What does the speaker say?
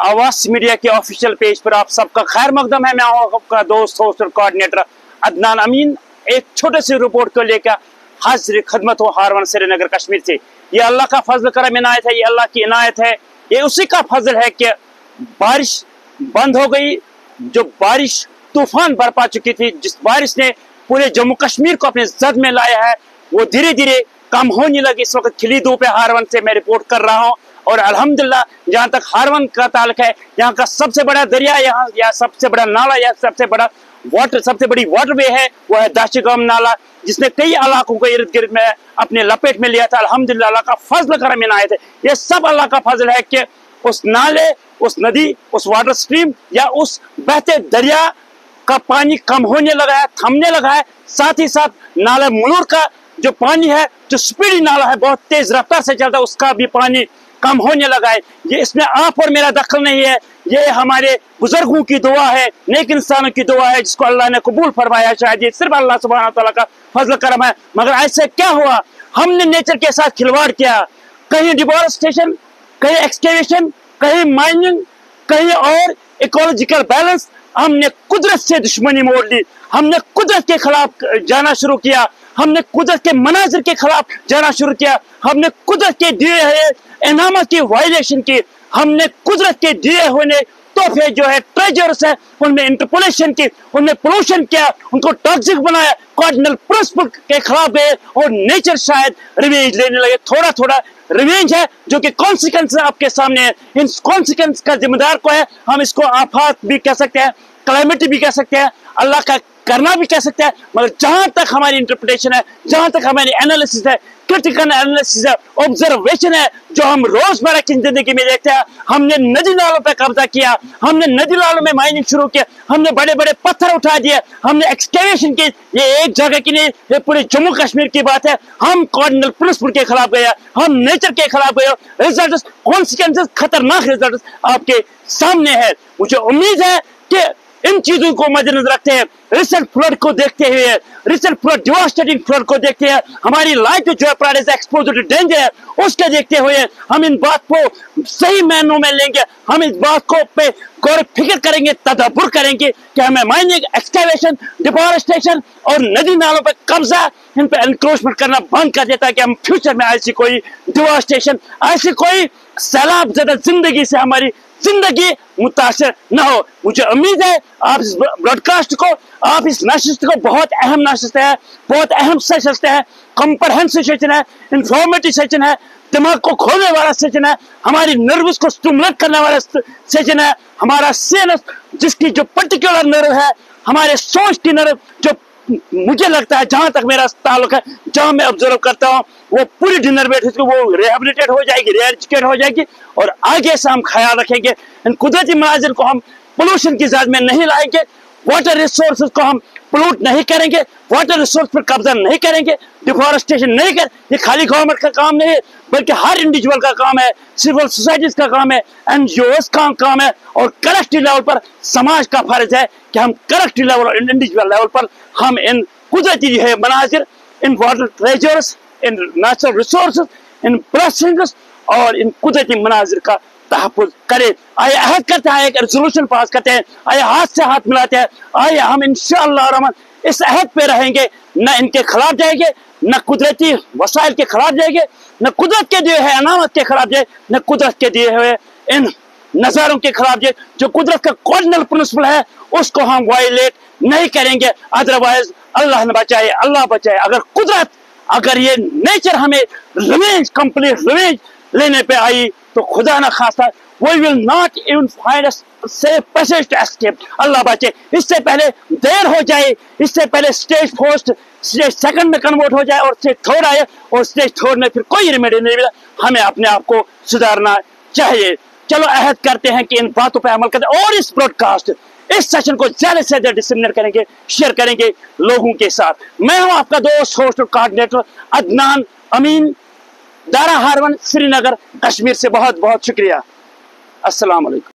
आवाज मीडिया के official page पर आप सबका खैर मकदम है। मैं आपका दोस्त होस्ट और कोऑर्डिनेटर अदनान अमीन एक छोटे से रिपोर्ट को लेकर हाजिर खदमत हो हारवन श्रीनगर कश्मीर से। ये अल्लाह का फजल करम इनायत है, ये अल्लाह की इनायत है, ये उसी का फजल है कि बारिश बंद हो गई। जो बारिश तूफान बरपा चुकी थी, जिस बारिश ने पूरे जम्मू कश्मीर को अपने जद में लाया है, वो धीरे धीरे कम होने लगी। इस वक्त खिली धूप है हारवन से मैं रिपोर्ट कर रहा हूँ। और अल्हम्दुलिल्लाह जहाँ तक हारवन का ताल्लुक है, यहाँ का सबसे बड़ा दरिया या सबसे बड़ा नाला या सबसे बड़ी वाटरवे है वो है दाशिगाम नाला, जिसने कई इलाकों को इर्द गिर्द में अपने लपेट में लिया था। अल्हम्दुलिल्लाह अल्लाह का फजल करम इनायत है, ये सब अल्लाह का फजल है कि उस नाले, उस नदी, उस वाटर स्ट्रीम या उस बहते दरिया का पानी कम होने लगा है, थमने लगा है। साथ ही साथ नाला मुलूर का जो पानी है, जो स्पीडी नाला है, बहुत तेज रफ्तार से चलता है, उसका भी पानी कम होने लगा है। ये इसमें आप और मेरा दखल नहीं है, ये हमारे बुजुर्गों की दुआ है, नेक इंसानों की दुआ है, जिसको अल्लाह ने कबूल फरमाया। शायद ये सिर्फ अल्लाह सुब्हानहू तआला का फजल करम है। मगर ऐसे क्या हुआ, हमने नेचर के साथ खिलवाड़ किया। कहीं डिफॉरेस्टेशन, कहीं एक्सकेवेशन, कहीं माइनिंग, कहीं और इकोलॉजिकल बैलेंस। हमने कुदरत से दुश्मनी मोड़ ली, हमने कुदरत के खिलाफ जाना शुरू किया, हमने कुदरत के मनाजिर के खिलाफ जाना शुरू किया, हमने कुदरत के दिए हुए इनामत की वायलेशन की, हमने कुदरत के दिए हुए तोहफे जो है ट्रेजर्स है उनमें इंटरपोलेशन की, उनमें पोल्यूशन किया, उनको टॉक्सिक बनाया, कार्डिनल प्रिंसिपल के खिलाफ गए और नेचर शायद रिवेंज लेने लगे। थोड़ा थोड़ा रिवेंज है जो कि कॉन्सिक्वेंस आपके सामने है। इन कॉन्सिक्वेंस का जिम्मेदार को है, हम इसको आफत भी कह सकते हैं, क्लाइमेट भी कह सकते हैं, अल्लाह का करना भी कह सकते हैं। मगर जहां तक हमारी इंटरप्रिटेशन है, जहां तक हमारी एनालिसिस है, क्रिटिकल एनालिसिस है, ऑब्जर्वेशन है, जो हम रोजमर्रा की जिंदगी में देखते हैं, हमने नदी नालों पे कब्जा किया, हमने नदी नालों में माइनिंग शुरू किया, हमने बड़े बड़े पत्थर उठा दिए, हमने एक्सकेवेशन की। ये एक जगह की नहीं, ये पूरे जम्मू कश्मीर की बात है। हम कार्डिनल प्रिंसिपल के खिलाफ गए, हम नेचर के खिलाफ गए, रिजल्ट कॉन्सिक्वेंसेस खतरनाक रिजल्ट आपके सामने है। मुझे उम्मीद है कि इन चीजों को मद्देनजर रखते हैं, रिसेंट फ्लड को देखते हुए, रिसेंट फ्लड डिवास्टेटिंग फ्लड को देखते हैं, हमारी लाइफ जो है प्राइड एक्सपोज टू डेंजर है, उसके देखते हुए हम इन बात को सही मायनों में लेंगे। हम इस बात को पे गौर फिक्र करेंगे, तदब्बुर करेंगे कि हमें माइनिंग, एक्सकेवेशन, डिफॉरेस्टेशन और नदी नालों पर कब्जा, इन पर एनक्रोचमेंट करना बंद कर देता है कि हम फ्यूचर में ऐसी कोई डिफॉरेस्टेशन, ऐसी कोई सैलाब ज़दा जिंदगी से हमारी जिंदगी मुतासर न हो। मुझे उम्मीद है आप इस ब्रॉडकास्ट को, आप इस नशिस्त को, बहुत अहम नशिस्त है, बहुत अहम सेशन है, कॉम्प्रहेंसिव सेशन है, इंफॉर्मेटिव सेशन है, दिमाग को खोलने वाला सेशन है, हमारी नर्वस को स्टिमुलेट करने वाला सेशन है। हमारा सीएनएस जिसकी जो पर्टिकुलर नर्व है, हमारे सोच की नर्व, जो मुझे लगता है जहां तक मेरा ताल्लुक है, जहां मैं ऑब्जर्व करता हूं, वो पूरी डिनरवेट वो रिहेबिलिटेट हो जाएगी, रिएजुकेट हो जाएगी। और आगे से हम ख्याल रखेंगे, इन कुदरती मनाजिर को हम पोल्यूशन की ज़द में नहीं लाएंगे, वाटर रिसोर्सेज को हम पोल्यूट नहीं करेंगे, वाटर रिसोर्स पर कब्जा नहीं करेंगे, डिफॉरेस्टेशन नहीं कर। ये खाली गवर्नमेंट का काम नहीं है, बल्कि हर इंडिविजुअल का काम है, सिविल सोसाइटीज का काम है, एनजीओस का काम है। और कलेक्टिव लेवल पर समाज का फर्ज है कि हम कलेक्टिव लेवल और इंडिविजुअल लेवल पर हम इन कुदरती जो है मनाजिर, इन वाटर ट्रेजर्स, इन नेचुरल रिसोर्सेज, इन ब्लेसिंग्स और इन कुदरती मनाजिर का तहफ़्फ़ुज़ करें। आइए अहद करते हैं, एक रेजोल्यूशन पास करते हैं, आइए हाथ से हाथ मिलाते हैं, आइए हम इंशाअल्लाह रहमान इस अहद पे रहेंगे, न इनके खिलाफ जाएंगे, न कुदरती वसाइल के खिलाफ जाएंगे, न कुदरत के दिए हुए अनामत के खिलाफ जाए, न कुदरत के दिए हुए इन नज़ारों के खिलाफ जाए। जो कुदरत का कार्डिनल प्रिंसिपल है उसको हम वायलेट नहीं करेंगे, अदरवाइज अल्लाह ने बचाए, अल्लाह बचाए। अगर ये नेचर हमें रिवेंज, कंप्लीट रिवेंज लेने पे आई तो खुदा न खास्ता we will not even find a safe passage to escape। अल्लाह बचे, इससे पहले देर हो जाए, इससे पहले स्टेज फर्स्ट स्टेज सेकंड में कन्वर्ट हो जाए और स्टेज थर्ड आए और स्टेज थर्ड में फिर कोई रेमेडी नहीं मिला। हमें अपने आप को सुधारना चाहिए। चलो अहद करते हैं कि इन बातों पर अमल करते हैं और इस ब्रॉडकास्ट, इस सेशन को ज्यादा से ज्यादा डिसेमिनेट करेंगे, शेयर करेंगे लोगों के साथ। मैं हूं आपका दोस्त, होस्ट और कोऑर्डिनेटर अदनान अमीन, दारा हारवन, श्रीनगर, कश्मीर से बहुत बहुत शुक्रिया। अस्सलाम वालेकुम।